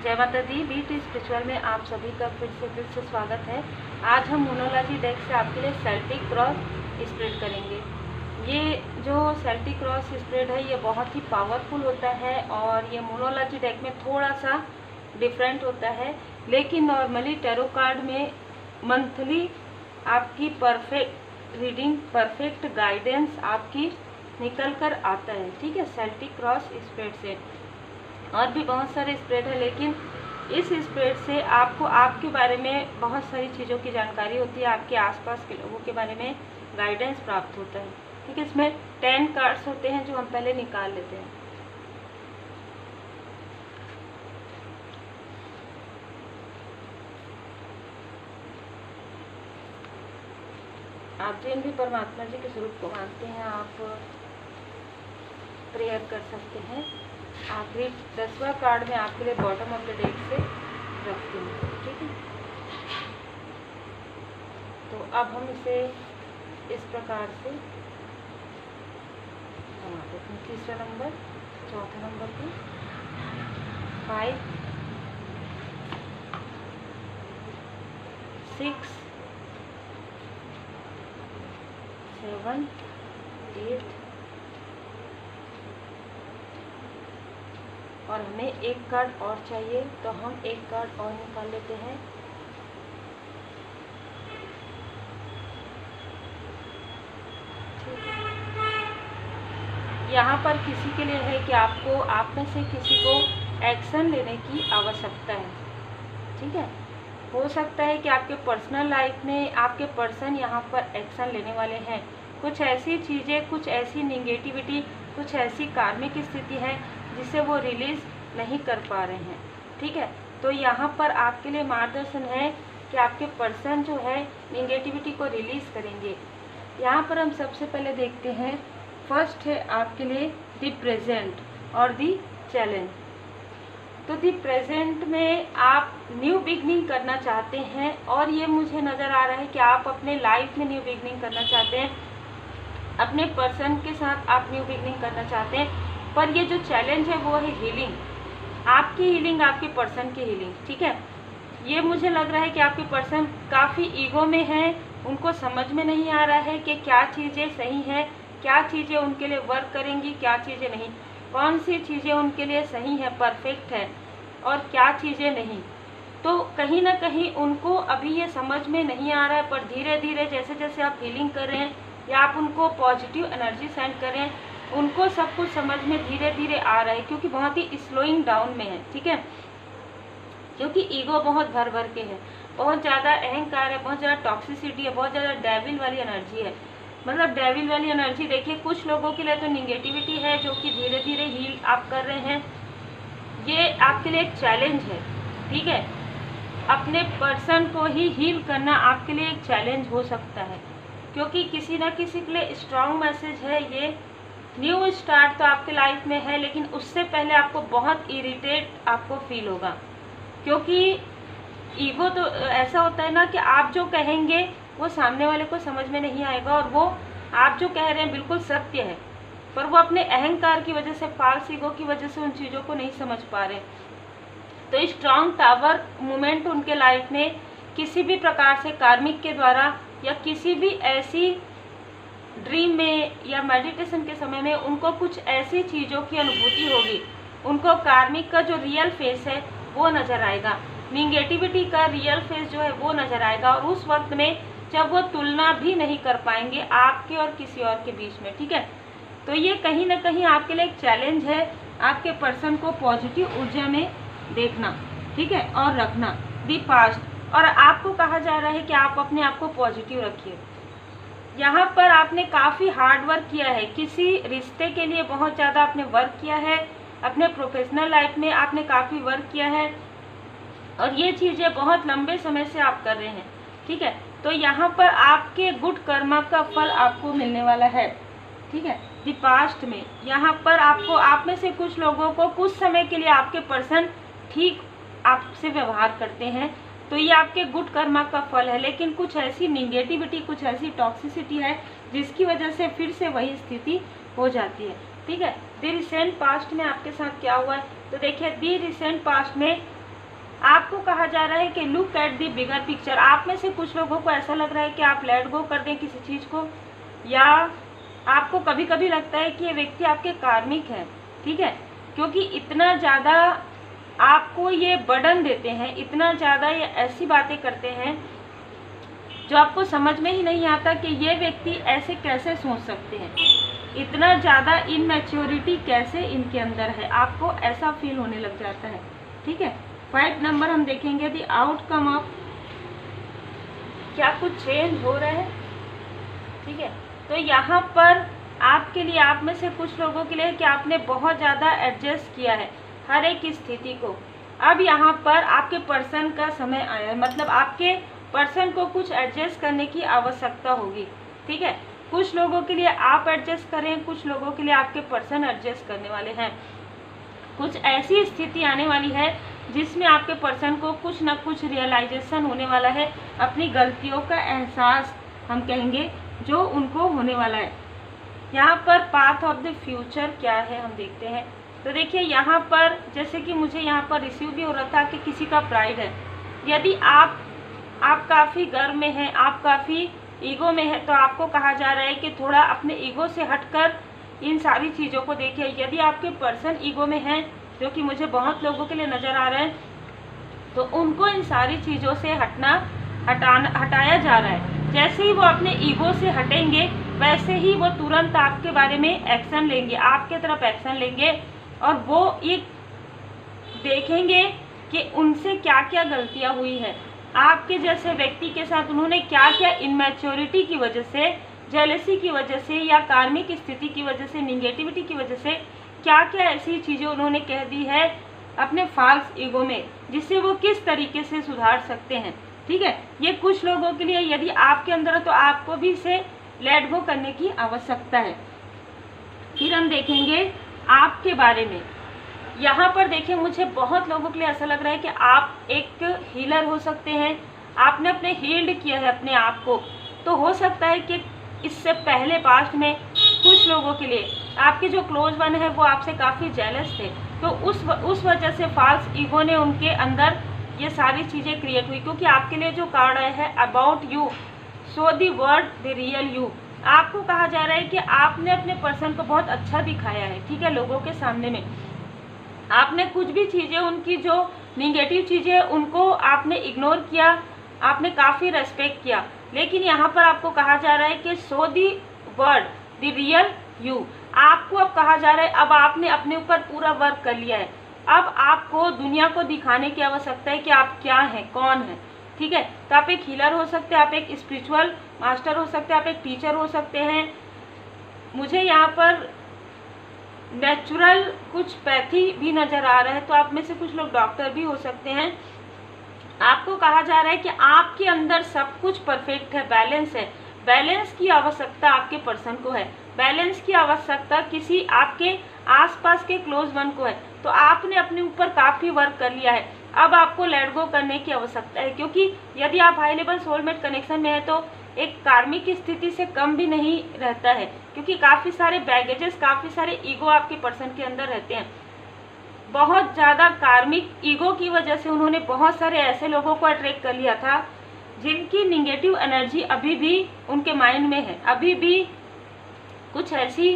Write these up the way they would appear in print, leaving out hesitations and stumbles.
जय माता दी। Beat spiritual में आप सभी का फिर से स्वागत है। आज हम मोनोलॉजी डेक से आपके लिए सेल्टिक क्रॉस स्प्रेड करेंगे। ये जो सेल्टिक क्रॉस स्प्रेड है ये बहुत ही पावरफुल होता है और ये मोनोलॉजी डेक में थोड़ा सा डिफरेंट होता है, लेकिन नॉर्मली टैरो कार्ड में मंथली आपकी परफेक्ट रीडिंग, परफेक्ट गाइडेंस आपकी निकल कर आता है। ठीक है, सेल्टिक क्रॉस स्प्रेड से और भी बहुत सारे स्प्रेड है, लेकिन इस स्प्रेड से आपको आपके बारे में बहुत सारी चीज़ों की जानकारी होती है, आपके आसपास के लोगों के बारे में गाइडेंस प्राप्त होता है। ठीक है, इसमें 10 कार्ड्स होते हैं जो हम पहले निकाल लेते हैं। आप जिन भी परमात्मा जी के स्वरूप को मानते हैं आप प्रेयर कर सकते हैं। आखिरी 10वां कार्ड में आपके लिए बॉटम ऑफ द डेक से रखती हूँ। ठीक है, तो अब हम इसे इस प्रकार से बना देते हैं। तीसरा नंबर, चौथा नंबर की 5, 6, 7, 8 और हमें एक कार्ड और चाहिए, तो हम एक कार्ड और निकाल लेते हैं। ठीक है, यहाँ पर किसी के लिए है कि आपको आप में से किसी को एक्शन लेने की आवश्यकता है। ठीक है, हो सकता है कि आपके पर्सनल लाइफ में आपके पर्सन यहाँ पर एक्शन लेने वाले हैं। कुछ ऐसी चीज़ें, कुछ ऐसी निगेटिविटी, कुछ ऐसी कार्मिक स्थिति है जिसे वो रिलीज़ नहीं कर पा रहे हैं। ठीक है, तो यहाँ पर आपके लिए मार्गदर्शन है कि आपके पर्सन जो है निगेटिविटी को रिलीज़ करेंगे। यहाँ पर हम सबसे पहले देखते हैं, फर्स्ट है आपके लिए द प्रेजेंट और द चैलेंज। तो दी प्रेजेंट में आप न्यू बिगनिंग करना चाहते हैं और ये मुझे नज़र आ रहा है कि आप अपने लाइफ में न्यू बिगनिंग करना चाहते हैं, अपने पर्सन के साथ आप न्यू बिगनिंग करना चाहते हैं। पर ये जो चैलेंज है वो है हीलिंग, आपकी हीलिंग, आपके पर्सन की हीलिंग। ठीक है, ये मुझे लग रहा है कि आपके पर्सन काफ़ी ईगो में हैं, उनको समझ में नहीं आ रहा है कि क्या चीज़ें सही है, क्या चीज़ें उनके लिए वर्क करेंगी, क्या चीज़ें नहीं, कौन सी चीज़ें उनके लिए सही है, परफेक्ट है और क्या चीज़ें नहीं। तो कहीं ना कहीं उनको अभी ये समझ में नहीं आ रहा है, पर धीरे धीरे जैसे जैसे आप हीलिंग कर रहे हैं या आप उनको पॉजिटिव एनर्जी सेंड कर रहे हैं, उनको सब कुछ समझ में धीरे धीरे आ रहा है, क्योंकि बहुत ही स्लोइंग डाउन में है। ठीक है, क्योंकि ईगो बहुत भर भर के है, बहुत ज़्यादा अहंकार है, बहुत ज़्यादा टॉक्सिसिटी है, बहुत ज़्यादा डेविल वाली एनर्जी है। मतलब डेविल वाली एनर्जी देखिए, कुछ लोगों के लिए तो निगेटिविटी है जो कि धीरे धीरे हील आप कर रहे हैं। ये आपके लिए एक चैलेंज है। ठीक है, अपने पर्सन को ही हील करना आपके लिए एक चैलेंज हो सकता है, क्योंकि किसी ना किसी के लिए स्ट्रॉन्ग मैसेज है। ये न्यू स्टार्ट तो आपके लाइफ में है, लेकिन उससे पहले आपको बहुत इरिटेट आपको फील होगा, क्योंकि ईगो तो ऐसा होता है ना कि आप जो कहेंगे वो सामने वाले को समझ में नहीं आएगा और वो आप जो कह रहे हैं बिल्कुल सत्य है, पर वो अपने अहंकार की वजह से, फाल्स ईगो की वजह से उन चीज़ों को नहीं समझ पा रहे। तो स्ट्रॉन्ग टावर मूवमेंट उनके लाइफ में किसी भी प्रकार से कार्मिक के द्वारा या किसी भी ऐसी ड्रीम में या मेडिटेशन के समय में उनको कुछ ऐसी चीज़ों की अनुभूति होगी, उनको कार्मिक का जो रियल फेस है वो नज़र आएगा, निगेटिविटी का रियल फेस जो है वो नज़र आएगा, और उस वक्त में जब वो तुलना भी नहीं कर पाएंगे आपके और किसी और के बीच में। ठीक है, तो ये कहीं ना कहीं आपके लिए एक चैलेंज है, आपके पर्सन को पॉजिटिव ऊर्जा में देखना। ठीक है, और रखना दी पास्ट। और आपको कहा जा रहा है कि आप अपने आप को पॉजिटिव रखिए। यहाँ पर आपने काफ़ी हार्ड वर्क किया है, किसी रिश्ते के लिए बहुत ज़्यादा आपने वर्क किया है, अपने प्रोफेशनल लाइफ में आपने काफ़ी वर्क किया है और ये चीज़ें बहुत लंबे समय से आप कर रहे हैं। ठीक है, तो यहाँ पर आपके गुड कर्मा का फल आपको मिलने वाला है। ठीक है, दी पास्ट में यहाँ पर आपको, आप में से कुछ लोगों को कुछ समय के लिए आपके पर्सन ठीक आपसे व्यवहार करते हैं, तो ये आपके गुड कर्मा का फल है। लेकिन कुछ ऐसी निगेटिविटी, कुछ ऐसी टॉक्सिसिटी है जिसकी वजह से फिर से वही स्थिति हो जाती है। ठीक है, दी रिसेंट पास्ट में आपके साथ क्या हुआ है, तो देखिए दी रिसेंट पास्ट में आपको कहा जा रहा है कि look at the bigger picture. आप में से कुछ लोगों को ऐसा लग रहा है कि आप लेट गो कर दें किसी चीज़ को, या आपको कभी कभी लगता है कि ये व्यक्ति आपके कार्मिक हैं, ठीक है, क्योंकि इतना ज़्यादा आपको ये बर्डन देते हैं, इतना ज़्यादा ये ऐसी बातें करते हैं जो आपको समझ में ही नहीं आता कि ये व्यक्ति ऐसे कैसे सोच सकते हैं, इतना ज़्यादा इनमेच्योरिटी कैसे इनके अंदर है, आपको ऐसा फील होने लग जाता है, ठीक है। 5 नंबर हम देखेंगे द आउटकम ऑफ, क्या कुछ चेंज हो रहा है, ठीक है। तो यहाँ पर आपके लिए, आप में से कुछ लोगों के लिए कि आपने बहुत ज़्यादा एडजस्ट किया है हर एक स्थिति को। अब यहाँ पर आपके पर्सन का समय आया है, मतलब आपके पर्सन को कुछ एडजस्ट करने की आवश्यकता होगी, ठीक है। कुछ लोगों के लिए आप एडजस्ट करें, कुछ लोगों के लिए आपके पर्सन एडजस्ट करने वाले हैं। कुछ ऐसी स्थिति आने वाली है जिसमें आपके पर्सन को कुछ ना कुछ रियलाइजेशन होने वाला है, अपनी गलतियों का एहसास हम कहेंगे जो उनको होने वाला है। यहाँ पर पाथ ऑफ द फ्यूचर क्या है हम देखते हैं। तो देखिए यहाँ पर जैसे कि मुझे यहाँ पर रिसीव भी हो रहा था कि किसी का प्राइड है। यदि आप काफ़ी गर्व में हैं, आप काफ़ी ईगो में है, तो आपको कहा जा रहा है कि थोड़ा अपने ईगो से हटकर इन सारी चीज़ों को देखिए। यदि आपके पर्सन ईगो में हैं, जो कि मुझे बहुत लोगों के लिए नज़र आ रहा है, तो उनको इन सारी चीज़ों से हटाया जा रहा है। जैसे ही वो अपने ईगो से हटेंगे वैसे ही वो तुरंत आपके बारे में एक्शन लेंगे, आपके तरफ एक्शन लेंगे, और वो ये देखेंगे कि उनसे क्या क्या गलतियां हुई है, आपके जैसे व्यक्ति के साथ उन्होंने क्या क्या इनमैच्योरिटी की वजह से, जेलसी की वजह से, या कार्मिक स्थिति की वजह से, निगेटिविटी की वजह से क्या क्या ऐसी चीज़ें उन्होंने कह दी है अपने फॉल्स ईगो में, जिससे वो किस तरीके से सुधार सकते हैं, ठीक है। ये कुछ लोगों के लिए यदि आपके अंदर है तो आपको भी इसे लेट गो करने की आवश्यकता है। फिर हम देखेंगे आपके बारे में। यहाँ पर देखिए मुझे बहुत लोगों के लिए ऐसा लग रहा है कि आप एक हीलर हो सकते हैं, आपने अपने हील्ड किया है अपने आप को। तो हो सकता है कि इससे पहले पास्ट में कुछ लोगों के लिए आपके जो क्लोज वन है वो आपसे काफ़ी जेलस थे, तो उस वजह से फॉल्स ईगो ने उनके अंदर ये सारी चीज़ें क्रिएट हुई। क्योंकि आपके लिए जो कार्ड आया है about you, show the word the real you, आपको कहा जा रहा है कि आपने अपने पर्सन को बहुत अच्छा दिखाया है, ठीक है, लोगों के सामने में। आपने कुछ भी चीज़ें, उनकी जो निगेटिव चीज़ें उनको आपने इग्नोर किया, आपने काफ़ी रेस्पेक्ट किया, लेकिन यहाँ पर आपको कहा जा रहा है कि show the word the real you. आपको अब कहा जा रहा है अब आपने अपने ऊपर पूरा वर्क कर लिया है, अब आपको दुनिया को दिखाने की आवश्यकता है कि आप क्या हैं, कौन हैं, ठीक है। तो आप एक हीलर हो सकते हैं, आप एक स्पिरिचुअल मास्टर हो सकते हैं, आप एक टीचर हो सकते हैं। मुझे यहाँ पर नेचुरल कुछ पैथी भी नज़र आ रहा है, तो आप में से कुछ लोग डॉक्टर भी हो सकते हैं। आपको कहा जा रहा है कि आपके अंदर सब कुछ परफेक्ट है, बैलेंस है। बैलेंस की आवश्यकता आपके पर्सन को है, बैलेंस की आवश्यकता किसी आपके आसपास के क्लोज वन को है। तो आपने अपने ऊपर काफ़ी वर्क कर लिया है, अब आपको लेट गो करने की आवश्यकता है। क्योंकि यदि आप हाई लेवल सोलमेट कनेक्शन में है तो एक कार्मिक स्थिति से कम भी नहीं रहता है, क्योंकि काफ़ी सारे बैगेजेस, काफ़ी सारे ईगो आपके पर्सन के अंदर रहते हैं। बहुत ज़्यादा कार्मिक ईगो की वजह से उन्होंने बहुत सारे ऐसे लोगों को अट्रैक्ट कर लिया था जिनकी निगेटिव एनर्जी अभी भी उनके माइंड में है, अभी भी कुछ ऐसी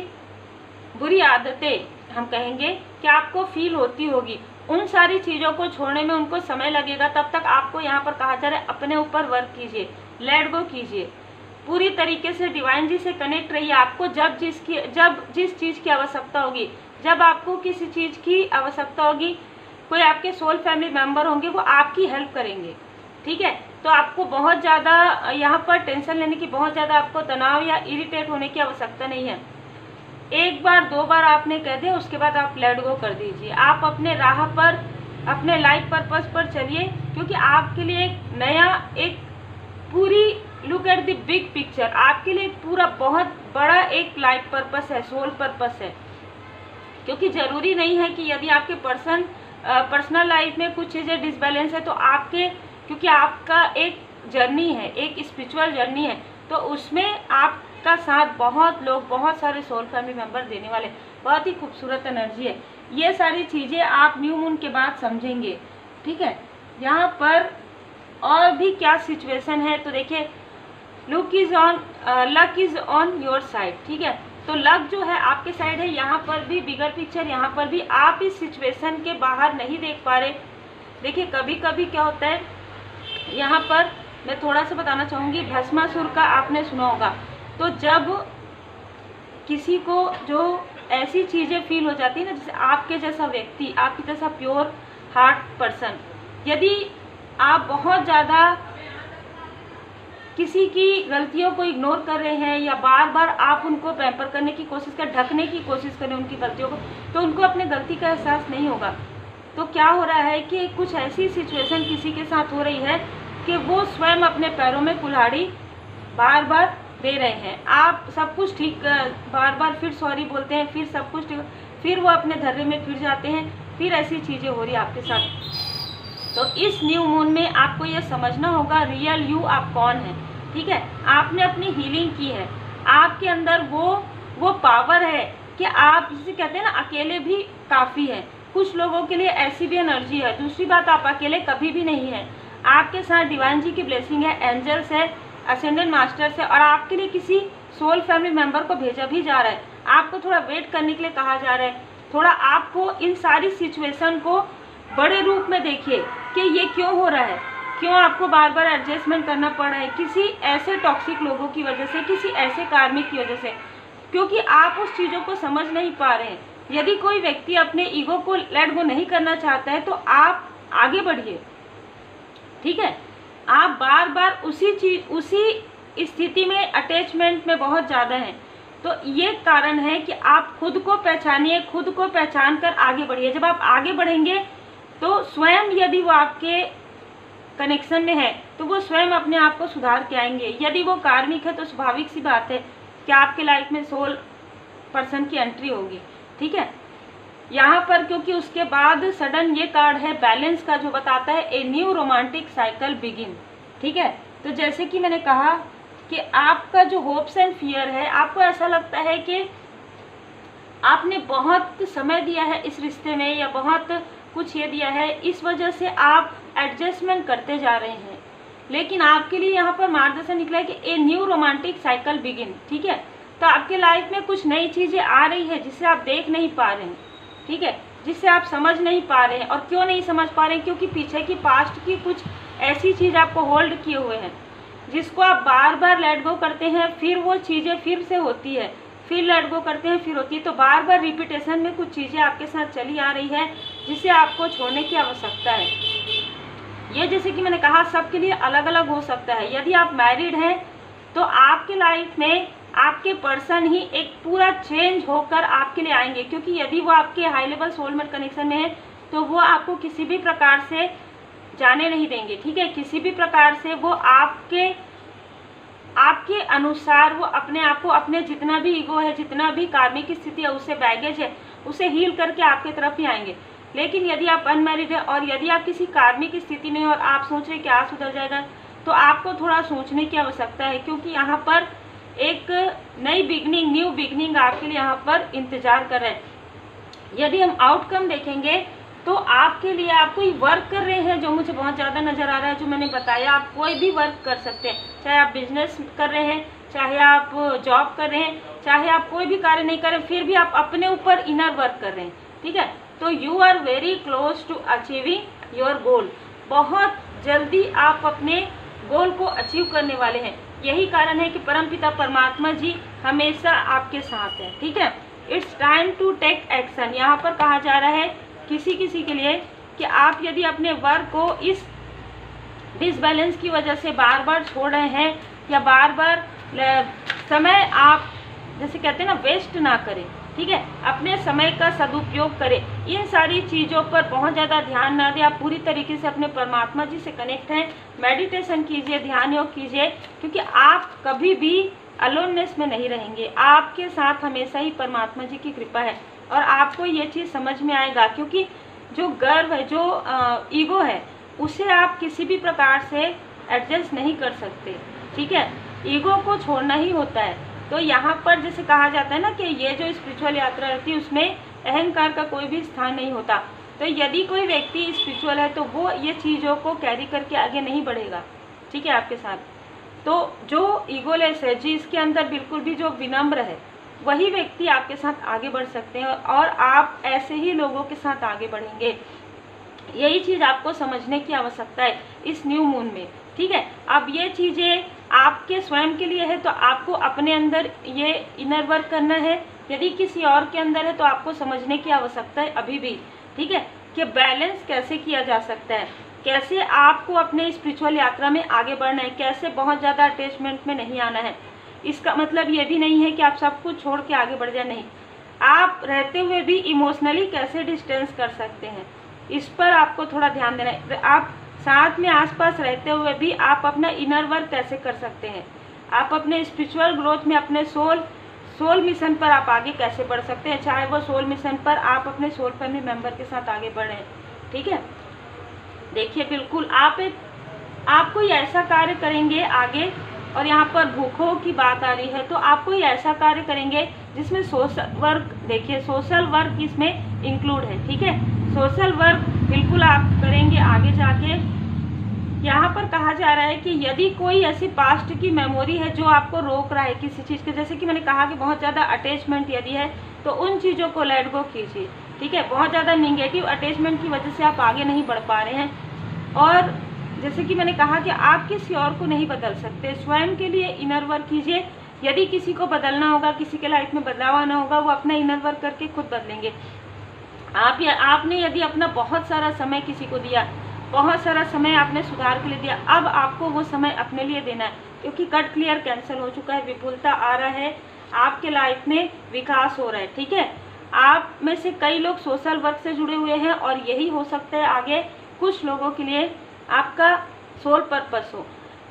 बुरी आदतें हम कहेंगे कि आपको फील होती होगी। उन सारी चीज़ों को छोड़ने में उनको समय लगेगा, तब तक आपको यहाँ पर कहा जा रहा है अपने ऊपर वर्क कीजिए, लेट गो कीजिए, पूरी तरीके से डिवाइन जी से कनेक्ट रहिए। आपको जब जिस चीज़ की आवश्यकता होगी, जब आपको किसी चीज़ की आवश्यकता होगी, कोई आपके सोल फैमिली मेम्बर होंगे वो आपकी हेल्प करेंगे, ठीक है। तो आपको बहुत ज़्यादा यहाँ पर टेंशन लेने की, बहुत ज़्यादा आपको तनाव या इरिटेट होने की आवश्यकता नहीं है। एक बार दो बार आपने कह दिया, उसके बाद आप लेट गो कर दीजिए। आप अपने राह पर, अपने लाइफ पर्पस पर चलिए, क्योंकि आपके लिए एक नया, एक पूरी look at the big picture, आपके लिए पूरा बहुत बड़ा एक लाइफ पर्पस है, सोल पर्पस है। क्योंकि ज़रूरी नहीं है कि यदि आपके पर्सनल लाइफ में कुछ चीज़ें डिसबैलेंस है तो आपके, क्योंकि आपका एक जर्नी है, एक स्पिरिचुअल जर्नी है, तो उसमें आपका साथ बहुत लोग, बहुत सारे सोल फैमिली मेंबर देने वाले, बहुत ही खूबसूरत एनर्जी है। ये सारी चीज़ें आप न्यू मून के बाद समझेंगे, ठीक है। यहाँ पर और भी क्या सिचुएशन है, तो देखिए luck is on your side, ठीक है। तो लक जो है आपके साइड है। यहाँ पर भी बिगर पिक्चर, यहाँ पर भी आप इस सिचुएशन के बाहर नहीं देख पा रहे। देखिए कभी कभी क्या होता है, यहाँ पर मैं थोड़ा सा बताना चाहूँगी, भस्मासुर का आपने सुना होगा। तो जब किसी को जो ऐसी चीज़ें फील हो जाती है ना, जैसे आपके जैसा व्यक्ति, आपके जैसा प्योर हार्ट पर्सन, यदि आप बहुत ज़्यादा किसी की गलतियों को इग्नोर कर रहे हैं या बार बार आप उनको पैम्पर करने की कोशिश कर, ढकने की कोशिश करें उनकी गलतियों को, तो उनको अपने गलती का एहसास नहीं होगा। तो क्या हो रहा है कि कुछ ऐसी सिचुएशन किसी के साथ हो रही है कि वो स्वयं अपने पैरों में कुल्हाड़ी बार बार दे रहे हैं। आप सब कुछ ठीक, बार बार फिर सॉरी बोलते हैं, फिर सब कुछ ठीक, फिर वो अपने धर्रे में फिर जाते हैं, फिर ऐसी चीज़ें हो रही है आपके साथ। तो इस न्यू मून में आपको ये समझना होगा रियल यू आप कौन है, ठीक है। आपने अपनी हीलिंग की है, आपके अंदर वो पावर है कि आप जिसे कहते हैं ना, अकेले भी काफ़ी है। कुछ लोगों के लिए ऐसी भी एनर्जी है। दूसरी बात, आप अकेले कभी भी नहीं है, आपके साथ डिवाइन जी की ब्लेसिंग है, एंजल्स है, असेंडेंट मास्टर्स है, और आपके लिए किसी सोल फैमिली मेंबर को भेजा भी जा रहा है। आपको थोड़ा वेट करने के लिए कहा जा रहा है। थोड़ा आपको इन सारी सिचुएशन को बड़े रूप में देखिए कि ये क्यों हो रहा है, क्यों आपको बार बार एडजस्टमेंट करना पड़ रहा है, किसी ऐसे टॉक्सिक लोगों की वजह से, किसी ऐसे कार्मिक की वजह से, क्योंकि आप उस चीज़ों को समझ नहीं पा रहे हैं। यदि कोई व्यक्ति अपने ईगो को लेट गो नहीं करना चाहता है तो आप आगे बढ़िए, ठीक है। आप बार बार उसी स्थिति में, अटैचमेंट में बहुत ज़्यादा हैं। तो ये कारण है कि आप खुद को पहचानिए, खुद को पहचान कर आगे बढ़िए। जब आप आगे बढ़ेंगे तो स्वयं, यदि वो आपके कनेक्शन में है तो वो स्वयं अपने आप को सुधार के आएंगे। यदि वो कार्मिक है तो स्वाभाविक सी बात है कि आपके लाइफ में सोल पर्सन की एंट्री होगी, ठीक है। यहाँ पर क्योंकि उसके बाद सडन ये कार्ड है बैलेंस का, जो बताता है a new romantic cycle begin, ठीक है। तो जैसे कि मैंने कहा कि आपका जो होप्स एंड फियर है, आपको ऐसा लगता है कि आपने बहुत समय दिया है इस रिश्ते में या बहुत कुछ ये दिया है, इस वजह से आप एडजस्टमेंट करते जा रहे हैं। लेकिन आपके लिए यहाँ पर मार्गदर्शन निकला है कि a new romantic cycle begin, ठीक है। तो आपके लाइफ में कुछ नई चीज़ें आ रही है जिसे आप देख नहीं पा रहे हैं, ठीक है, जिससे आप समझ नहीं पा रहे हैं। और क्यों नहीं समझ पा रहे हैं? क्योंकि पीछे की पास्ट की कुछ ऐसी चीज़ आपको होल्ड किए हुए हैं, जिसको आप बार बार लेट गो करते हैं, फिर वो चीज़ें फिर से होती है, फिर लेट गो करते हैं, फिर होती है। तो बार बार रिपीटेशन में कुछ चीज़ें आपके साथ चली आ रही है जिसे आपको छोड़ने की आवश्यकता है। ये जैसे कि मैंने कहा सबके लिए अलग अलग हो सकता है। यदि आप मैरिड हैं तो आपके लाइफ में आपके पर्सन ही एक पूरा चेंज होकर आपके लिए आएंगे, क्योंकि यदि वो आपके हाई लेवल सोलमेट कनेक्शन में है तो वो आपको किसी भी प्रकार से जाने नहीं देंगे, ठीक है। किसी भी प्रकार से वो आपके अनुसार वो अपने आप को, अपने जितना भी ईगो है, जितना भी कार्मिक स्थिति है, उससे बैगेज है, उसे हील करके आपके तरफ ही आएंगे। लेकिन यदि आप अनमैरिड है और यदि आप किसी कार्मिक स्थिति में और आप सोच रहे हैं क्या सुधर जाएगा, तो आपको थोड़ा सोचने की आवश्यकता है, क्योंकि यहाँ पर एक नई बिगनिंग, न्यू बिगनिंग आपके लिए यहाँ पर इंतजार कर रहे हैं। यदि हम आउटकम देखेंगे तो आपके लिए, आप कोई वर्क कर रहे हैं जो मुझे बहुत ज़्यादा नज़र आ रहा है, जो मैंने बताया, आप कोई भी वर्क कर सकते हैं, चाहे आप बिजनेस कर रहे हैं, चाहे आप जॉब कर रहे हैं, चाहे आप कोई भी कार्य नहीं कर रहे, फिर भी आप अपने ऊपर इनर वर्क कर रहे हैं, ठीक है। तो you are very close to achieving your goal. बहुत जल्दी आप अपने गोल को अचीव करने वाले हैं। यही कारण है कि परमपिता परमात्मा जी हमेशा आपके साथ हैं, ठीक है। It's time to take action. यहाँ पर कहा जा रहा है किसी किसी के लिए कि आप यदि अपने वर्क को इस डिसबैलेंस की वजह से बार बार छोड़ रहे हैं या बार बार समय आप जैसे कहते हैं ना वेस्ट ना करें, ठीक है, अपने समय का सदुपयोग करें। इन सारी चीज़ों पर बहुत ज़्यादा ध्यान ना दें। आप पूरी तरीके से अपने परमात्मा जी से कनेक्ट हैं, मेडिटेशन कीजिए, ध्यान योग कीजिए, क्योंकि आप कभी भी अलोननेस में नहीं रहेंगे। आपके साथ हमेशा ही परमात्मा जी की कृपा है और आपको ये चीज़ समझ में आएगा, क्योंकि जो गर्व है, जो ईगो है, उसे आप किसी भी प्रकार से एडजस्ट नहीं कर सकते, ठीक है। ईगो को छोड़ना ही होता है। तो यहाँ पर जैसे कहा जाता है ना कि ये जो स्पिरिचुअल यात्रा रहती है उसमें अहंकार का कोई भी स्थान नहीं होता। तो यदि कोई व्यक्ति स्पिरिचुअल है तो वो ये चीज़ों को कैरी करके आगे नहीं बढ़ेगा, ठीक है, आपके साथ। तो जो ईगोलेस है, जिसके अंदर बिल्कुल भी जो विनम्र है, वही व्यक्ति आपके साथ आगे बढ़ सकते हैं और आप ऐसे ही लोगों के साथ आगे बढ़ेंगे। यही चीज़ आपको समझने की आवश्यकता है इस न्यू मून में, ठीक है। अब ये चीज़ें आपके स्वयं के लिए है तो आपको अपने अंदर ये इनर वर्क करना है। यदि किसी और के अंदर है तो आपको समझने की आवश्यकता है अभी भी, ठीक है, कि बैलेंस कैसे किया जा सकता है, कैसे आपको अपने स्पिरिचुअल यात्रा में आगे बढ़ना है, कैसे बहुत ज़्यादा अटैचमेंट में नहीं आना है। इसका मतलब ये भी नहीं है कि आप सब कुछ छोड़ के आगे बढ़ जाए, नहीं। आप रहते हुए भी इमोशनली कैसे डिस्टेंस कर सकते हैं, इस पर आपको थोड़ा ध्यान देना है। आप साथ में आसपास रहते हुए भी आप अपना इनर वर्क कैसे कर सकते हैं, आप अपने स्पिरिचुअल ग्रोथ में अपने सोल मिशन पर आप आगे कैसे बढ़ सकते हैं, चाहे वो सोल मिशन पर आप अपने सोल फैमिली मेंबर के साथ आगे बढ़ें, ठीक है। देखिए बिल्कुल आप कोई ऐसा कार्य करेंगे आगे, और यहाँ पर भूखों की बात आ रही है, तो आप कोई ऐसा कार्य करेंगे जिसमें सोशल वर्क, देखिए सोशल वर्क इसमें इंक्लूड है, ठीक है। सोशल वर्क बिल्कुल आप करेंगे आगे जाके। यहाँ पर कहा जा रहा है कि यदि कोई ऐसी पास्ट की मेमोरी है जो आपको रोक रहा है किसी चीज़ के, जैसे कि मैंने कहा कि बहुत ज़्यादा अटैचमेंट यदि है तो उन चीज़ों को लेट गो कीजिए, ठीक है। बहुत ज़्यादा निगेटिव अटैचमेंट की वजह से आप आगे नहीं बढ़ पा रहे हैं, और जैसे कि मैंने कहा कि आप किसी और को नहीं बदल सकते, स्वयं के लिए इनर वर्क कीजिए। यदि किसी को बदलना होगा, किसी के लाइफ में बदलाव आना होगा, वो अपना इनर वर्क करके खुद बदलेंगे। आपने यदि अपना बहुत सारा समय किसी को दिया, बहुत सारा समय आपने सुधार के लिए दिया, अब आपको वो समय अपने लिए देना है, क्योंकि कट क्लियर कैंसिल हो चुका है, विपुलता आ रहा है, आपके लाइफ में विकास हो रहा है, ठीक है। आप में से कई लोग सोशल वर्क से जुड़े हुए हैं और यही हो सकता है आगे कुछ लोगों के लिए आपका सोल पर्पस हो,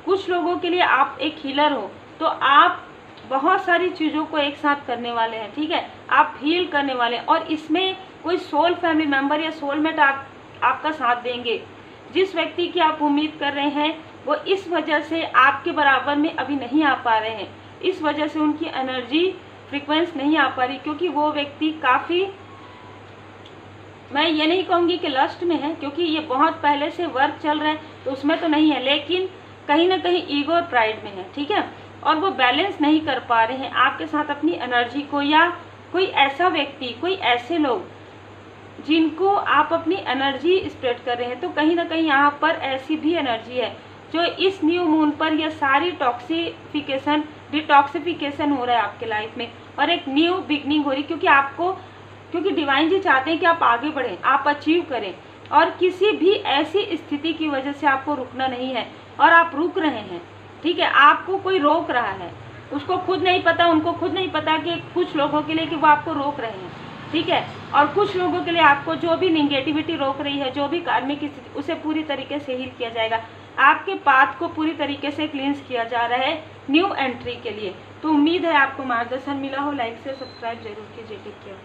कुछ लोगों के लिए आप एक हीलर हो, तो आप बहुत सारी चीज़ों को एक साथ करने वाले हैं, ठीक है। आप हील करने वाले हैं और इसमें कोई सोल फैमिली मेंबर या सोलमेट आपका साथ देंगे। जिस व्यक्ति की आप उम्मीद कर रहे हैं वो इस वजह से आपके बराबर में अभी नहीं आ पा रहे हैं, इस वजह से उनकी एनर्जी फ्रीक्वेंस नहीं आ पा रही, क्योंकि वो व्यक्ति काफ़ी, मैं ये नहीं कहूँगी कि लस्ट में है, क्योंकि ये बहुत पहले से वर्क चल रहा है तो उसमें तो नहीं है, लेकिन कहीं ना कहीं ईगो और प्राइड में है, ठीक है। और वो बैलेंस नहीं कर पा रहे हैं आपके साथ अपनी एनर्जी को, या कोई ऐसा व्यक्ति, कोई ऐसे लोग जिनको आप अपनी एनर्जी स्प्रेड कर रहे हैं, तो कहीं ना कहीं यहाँ पर ऐसी भी एनर्जी है जो इस न्यू मून पर यह सारी डिटॉक्सिफिकेशन हो रहा है आपके लाइफ में, और एक न्यू बिगनिंग हो रही, क्योंकि डिवाइन जी चाहते हैं कि आप आगे बढ़ें, आप अचीव करें, और किसी भी ऐसी स्थिति की वजह से आपको रुकना नहीं है, और आप रुक रहे हैं, ठीक है। आपको कोई रोक रहा है, उसको खुद नहीं पता, उनको खुद नहीं पता कि कुछ लोगों के लिए कि वो आपको रोक रहे हैं, ठीक है। और कुछ लोगों के लिए आपको जो भी निगेटिविटी रोक रही है, जो भी कार्मिक स्थिति, उसे पूरी तरीके से हील किया जाएगा। आपके पाथ को पूरी तरीके से क्लींस किया जा रहा है न्यू एंट्री के लिए। तो उम्मीद है आपको मार्गदर्शन मिला हो। लाइक से सब्सक्राइब जरूर कीजिए। Take care.